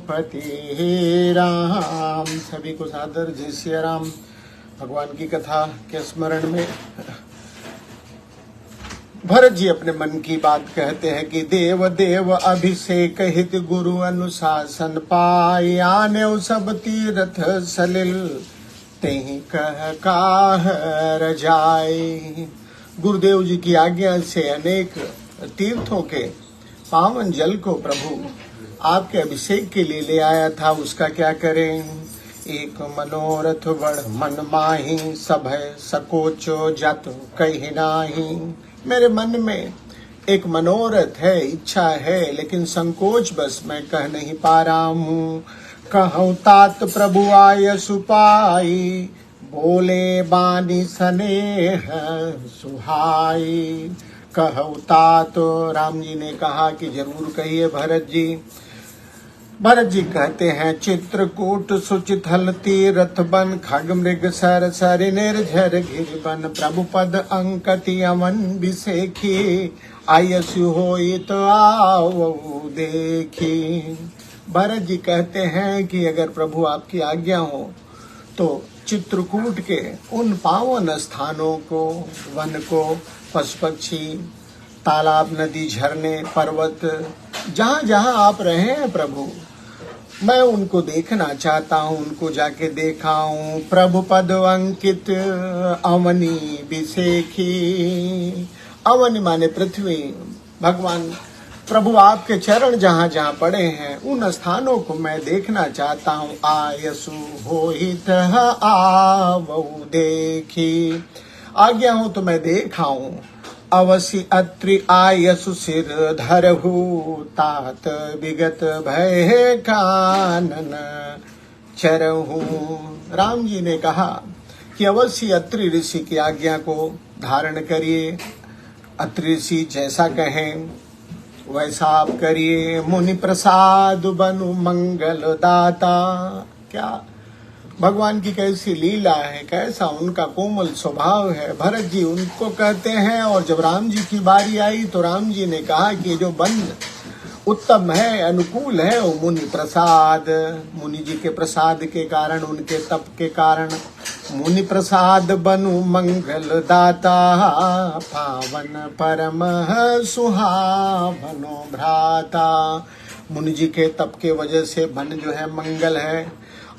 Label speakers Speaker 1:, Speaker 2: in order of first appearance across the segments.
Speaker 1: रघुपति राम। सभी को सादर जय श्री राम। भगवान की कथा के स्मरण में भरत जी अपने मन की बात कहते हैं कि देव देव अभिषेक हित गुरु अनुशासन पाई, आने सब तीर्थ सलिल तेहि कह काह रजाई। गुरुदेव जी की आज्ञा से अनेक तीर्थों के पावन जल को प्रभु आपके अभिषेक के लिए ले आया था, उसका क्या करें। एक मनोरथ बड़ मन माही, सब है सकोचो जत कही नाही। मेरे मन में एक मनोरथ है, इच्छा है, लेकिन संकोच बस मैं कह नहीं पा रहा हूँ। कहूँ तात प्रभु आय सुपाई, बोले बानी स्नेह सुहाई। कहूँ तात, राम जी ने कहा कि जरूर कहिए भरत जी। भरत जी कहते हैं चित्रकूट सुचिथल तीरथ बन, खग मृग सर सरि निर्झर गिरिबन। प्रभु पद अंकति अमन बिसेखी, आयसु होई तो आओ देखी। भरत जी कहते हैं कि अगर प्रभु आपकी आज्ञा हो तो चित्रकूट के उन पावन स्थानों को, वन को, पशु पक्षी, तालाब, नदी, झरने, पर्वत, जहाँ जहाँ आप रहे हैं प्रभु, मैं उनको देखना चाहता हूँ, उनको जाके देखाऊं। प्रभु पद अंकित अवनी बिसेखी। अवनी माने पृथ्वी। भगवान प्रभु आपके चरण जहाँ जहाँ पड़े हैं उन स्थानों को मैं देखना चाहता हूँ। आयसु होहित आवऊ देखी, आज्ञा हो तो मैं देखाऊं। अवसि अत्रि आयसु सिर धरहु, तात विगत भय कानन चरहु। राम जी ने कहा कि अवश्य अत्रि ऋषि की आज्ञा को धारण करिए। अत्रि ऋषि जैसा कहें वैसा आप करिए। मुनि प्रसाद बनु मंगल दाता। क्या भगवान की कैसी लीला है, कैसा उनका कोमल स्वभाव है। भरत जी उनको कहते हैं, और जब राम जी की बारी आई तो राम जी ने कहा कि जो बन उत्तम है, अनुकूल है, वो मुनि प्रसाद। मुनि जी के प्रसाद के कारण, उनके तप के कारण मुनि प्रसाद बनु मंगल दाता, पावन परम सुहावनो भ्राता। मुनि जी के तप के वजह से बन जो है मंगल है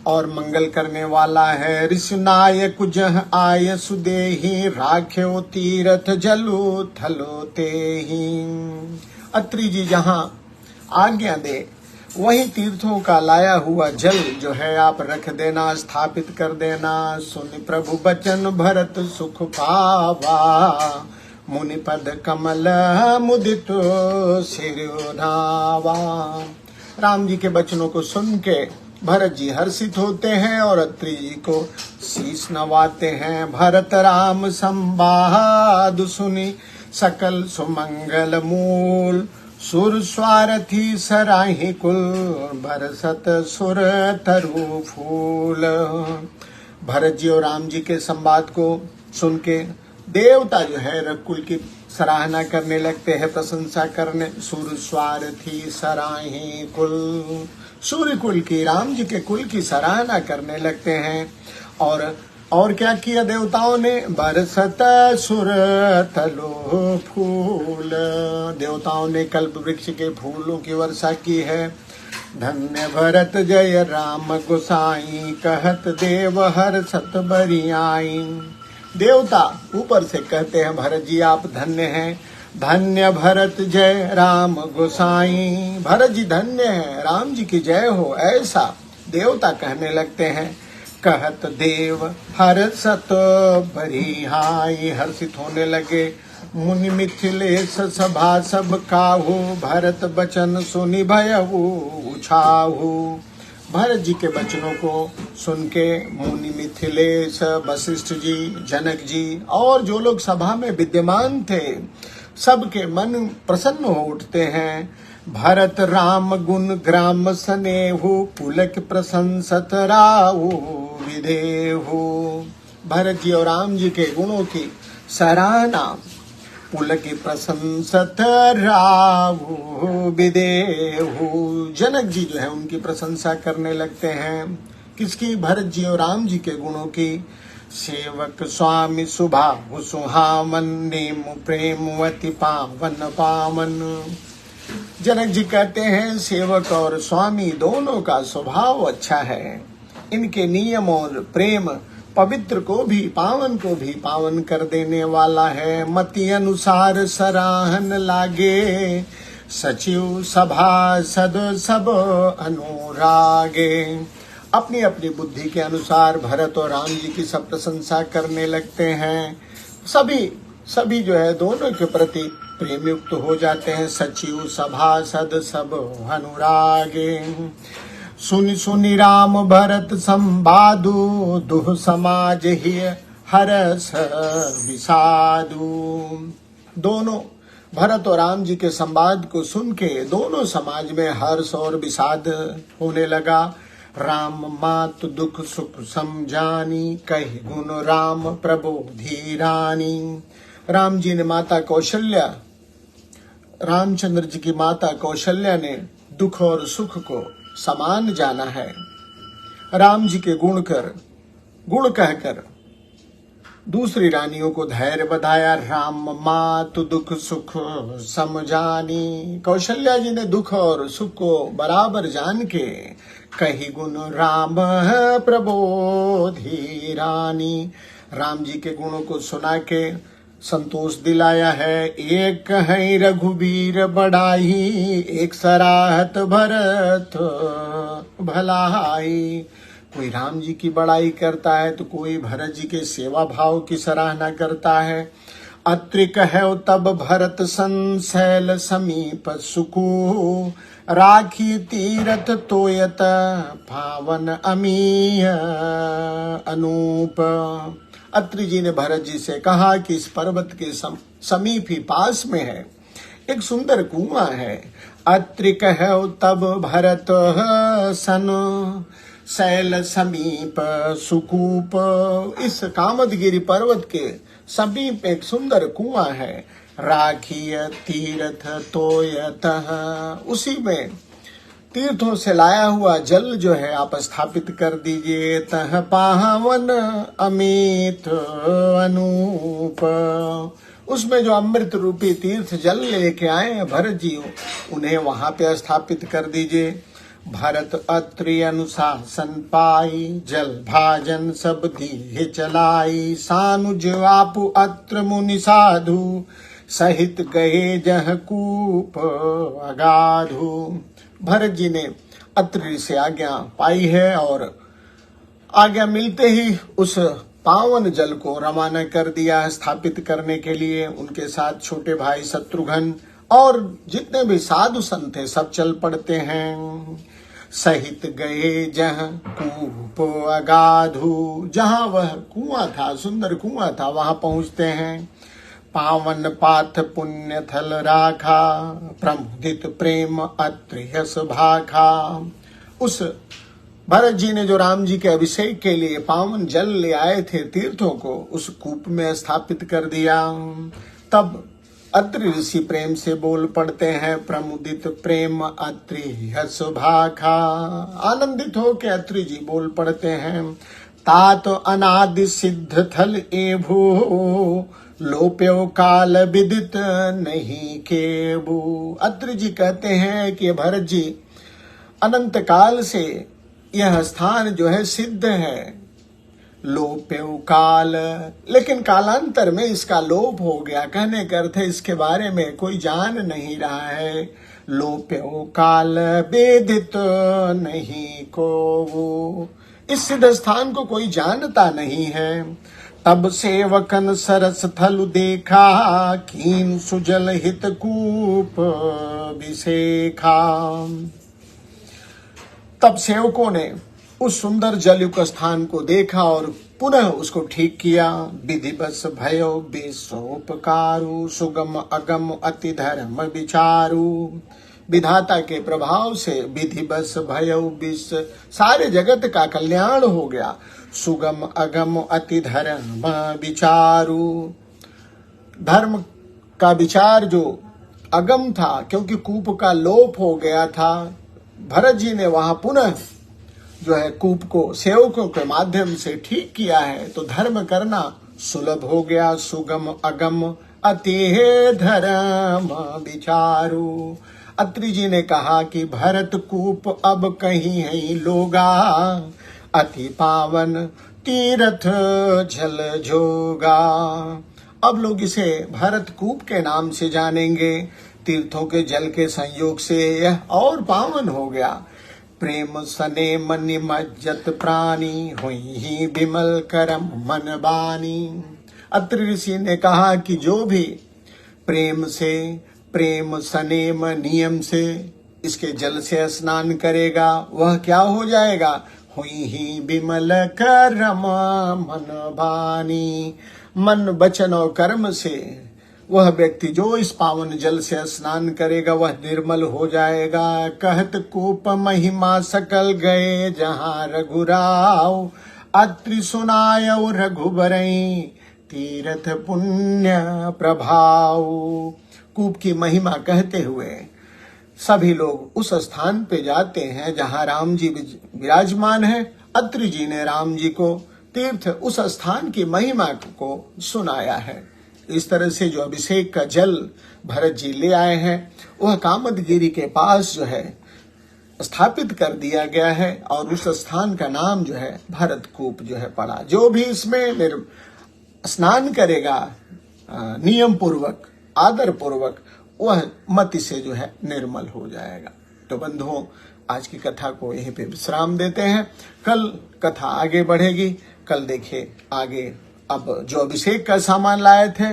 Speaker 1: और मंगल करने वाला है। ऋषि नायक जह आय सुदेही, राख्यो तीरथ जलु थलो तेहि। अत्रि जी जहाँ आज्ञा दे वही तीर्थों का लाया हुआ जल जो है आप रख देना, स्थापित कर देना। सुनि प्रभु बचन भरत सुख पावा, मुनि पद कमल मुदित सिरुनावा। राम जी के बचनों को सुन के भरत जी हर्षित होते हैं और अत्रि जी को शीश नवाते हैं। भरत राम संवाद सुनि, सकल सुमंगल मूल, सुर स्वारथी सराही कुल, बरसत सुर तरु फूल। भरत जी और राम जी के संवाद को सुन के देवता जो है रघुकुल की सराहना करने लगते हैं, प्रशंसा करने। सुर स्वारथी सराही कुल, सूर्य कुल की, राम जी के कुल की सराहना करने लगते हैं। और क्या किया देवताओं ने। बरसत सुर तलो फूल, देवताओं ने कल्प वृक्ष के फूलों की वर्षा की है। धन्य भरत जय राम गोसाई, कहत देव हर सत बरियाई। देवता ऊपर से कहते हैं भरत जी आप धन्य हैं, धन्य भरत जय राम गोसाई। भरत जी धन्य हैं, राम जी की जय हो, ऐसा देवता कहने लगते हैं। कहत देव हर सत बरिहाई, हर्षित होने लगे। मुनि मिथिलेश सभा सब काहू, भरत बचन सुनि भयउ उछाहू। भरत जी के बचनों को सुन के मुनि मिथिलेश, वशिष्ठ जी, जनक जी और जो लोग सभा में विद्यमान थे सबके मन प्रसन्न हो उठते हैं। भरत राम गुण ग्राम स्नेहु, पुलक प्रशंसत राहु विदेहु। भरत जी और राम जी के गुणों की सराहना पुलकी प्रशंसत राहु विदेहु। जनक जी जो है उनकी प्रशंसा करने लगते हैं। किसकी? भरत जी और राम जी के गुणों की। सेवक स्वामी सुभाहु सुहावन, नेम प्रेम अति पावन पावन। जनक जी कहते हैं सेवक और स्वामी दोनों का स्वभाव अच्छा है। इनके नियम और प्रेम पवित्र को भी पावन कर देने वाला है। मति अनुसार सराहन लागे, सचिव सभासद सब अनुरागे। अपनी अपनी बुद्धि के अनुसार भरत और राम जी की सब प्रशंसा करने लगते हैं। सभी जो है दोनों के प्रति प्रेम युक्त हो जाते हैं। सचिव सभासद सब अनुरागे। सुनि सुनि राम भरत संवादु, दुह समाज ही हरस विषादु। दोनों भरत और राम जी के संवाद को सुन के दोनों समाज में हर्ष और विषाद होने लगा। राम मातु दुख सुख समझानी, कहि गुण राम प्रबोधि रानी। राम जी ने माता कौशल्या, रामचंद्र जी की माता कौशल्या ने दुख और सुख को समान जाना है। राम जी के गुण कहकर दूसरी रानियों को धैर्य बधाया। राम मातु दुख सुख समझानी। कौशल्या जी ने दुख और सुख को बराबर जान के कही गुण राम प्रबोधि रानी। राम जी के गुणों को सुना के संतोष दिलाया है। एक है रघुबीर बढ़ाई, एक सराहत भरत भलाई। कोई राम जी की बड़ाई करता है तो कोई भरत जी के सेवा भाव की सराहना करता है। अत्रिक है तब भरत संशैल समीप सुकु, राखी तीरथ तोयत पावन अमीय अनूप। अत्रि जी ने भरत जी से कहा कि इस पर्वत के समीप ही पास में है एक सुंदर कुआं है। अत्रिक है तब भरत सन, शैल समीप सुकूप। इस कामदगिरी पर्वत के समीप एक सुंदर कुआं है। राखी तीर्थ तोयत, उसी में तीर्थों से लाया हुआ जल जो है आप स्थापित कर दीजिए। तह पावन अमित अनूप, उसमें जो अमृत रूपी तीर्थ जल लेके आए हैं भरत जी, उन्हें वहां पे स्थापित कर दीजिए। भरत अत्रि अनुशासन पाई, जल भाजन सब दीहे चलाई। सानुज आपु अत्र मुनि साधु, सहित गए जह कूप अगाधु। भरत जी ने अत्रि से आज्ञा पाई है और आज्ञा मिलते ही उस पावन जल को रवाना कर दिया स्थापित करने के लिए। उनके साथ छोटे भाई शत्रुघ्न और जितने भी साधु संत थे सब चल पड़ते हैं। सहित गए जह कूप अगाधु, जहां वह कुआं था, सुंदर कुआं था, वहां पहुंचते हैं। पावन पाथ पुण्य थल राखा, प्रमुदित प्रेम अत्रि यस भाखा। उस भरत जी ने जो राम जी के अभिषेक के लिए पावन जल ले आए थे तीर्थों को, उस कूप में स्थापित कर दिया। तब अत्रि ऋषि प्रेम से बोल पड़ते हैं, प्रमुदित प्रेम अत्रि यस भाखा। आनंदित हो के अत्रि जी बोल पड़ते हैं, तात अनादि सिद्ध थल एभू, लोप्यो काल विदित नहीं केबू। अत्रि जी कहते हैं कि भरत जी अनंत काल से यह स्थान जो है सिद्ध है। लोप्यो काल, लेकिन कालांतर में इसका लोप हो गया। कहने का अर्थ है इसके बारे में कोई जान नहीं रहा है। लोप्यो काल वेदित नहीं को, इस सिद्ध स्थान को कोई जानता नहीं है। तब सेवकन सरस थलु देखा, कीन सुजल हित कूप विशेखा। तब सेवकों ने उस सुंदर जलयुक्त स्थान को देखा और पुनः उसको ठीक किया। विधि बस भयो बेसोपकारु, सुगम अगम अति धर्म विचारु। विधाता के प्रभाव से विधि बस भयो विष, सारे जगत का कल्याण हो गया। सुगम अगम अति धर्म विचारु, धर्म का विचार जो अगम था, क्योंकि कूप का लोप हो गया था, भरत जी ने वहां पुनः जो है कूप को सेवकों के माध्यम से ठीक किया है, तो धर्म करना सुलभ हो गया। सुगम अगम अति धर्म विचारू। अत्रि जी ने कहा कि भरत कूप अब कहीं है लोगा, अति पावन तीर्थ जल जोगा। अब लोग इसे भरत कूप के नाम से जानेंगे। तीर्थों के जल के संयोग से यह और पावन हो गया। प्रेम सने मन मज्जत प्राणी, हुई ही विमल करम मन बानी। अत्रि ऋषि ने कहा कि जो भी प्रेम से, प्रेम सनेम नियम से इसके जल से स्नान करेगा वह क्या हो जाएगा? हुई ही विमल करम मन बानी। मन वचन और कर्म से वह व्यक्ति जो इस पावन जल से स्नान करेगा वह निर्मल हो जाएगा। कहत कूप महिमा सकल गए जहां रघुराव, अत्रि सुनायो रघुबरई तीर्थ पुण्य प्रभाव। कूप की महिमा कहते हुए सभी लोग उस स्थान पे जाते हैं जहां राम जी विराजमान है। अत्रि जी ने राम जी को तीर्थ उस स्थान की महिमा को सुनाया है। इस तरह से जो अभिषेक का जल भरत जी ले आए हैं वह कामदगिरी के पास जो है स्थापित कर दिया गया है, और उस स्थान का नाम जो है भरत कूप जो है पड़ा। जो भी इसमें स्नान करेगा नियम पूर्वक, आदर पूर्वक, वह मति से जो है निर्मल हो जाएगा। तो बंधुओं, आज की कथा को यहीं पे विश्राम देते हैं। कल कथा आगे बढ़ेगी। कल देखिए आगे अब जो अभिषेक का सामान लाए थे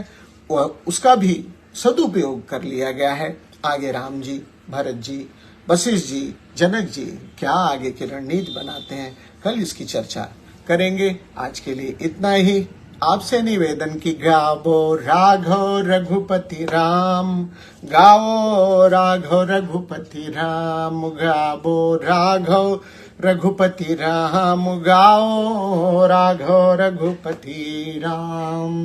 Speaker 1: वह उसका भी सदुपयोग कर लिया गया है। आगे राम जी, भरत जी, वशिष्ठ जी, जनक जी क्या आगे की रणनीति बनाते हैं, कल इसकी चर्चा करेंगे। आज के लिए इतना ही। आपसे निवेदन की गावो राघव रघुपति राम, गाओ राघव रघुपति राम, गावो राघव रघुपति राम, गाओ राघव रघुपति राम।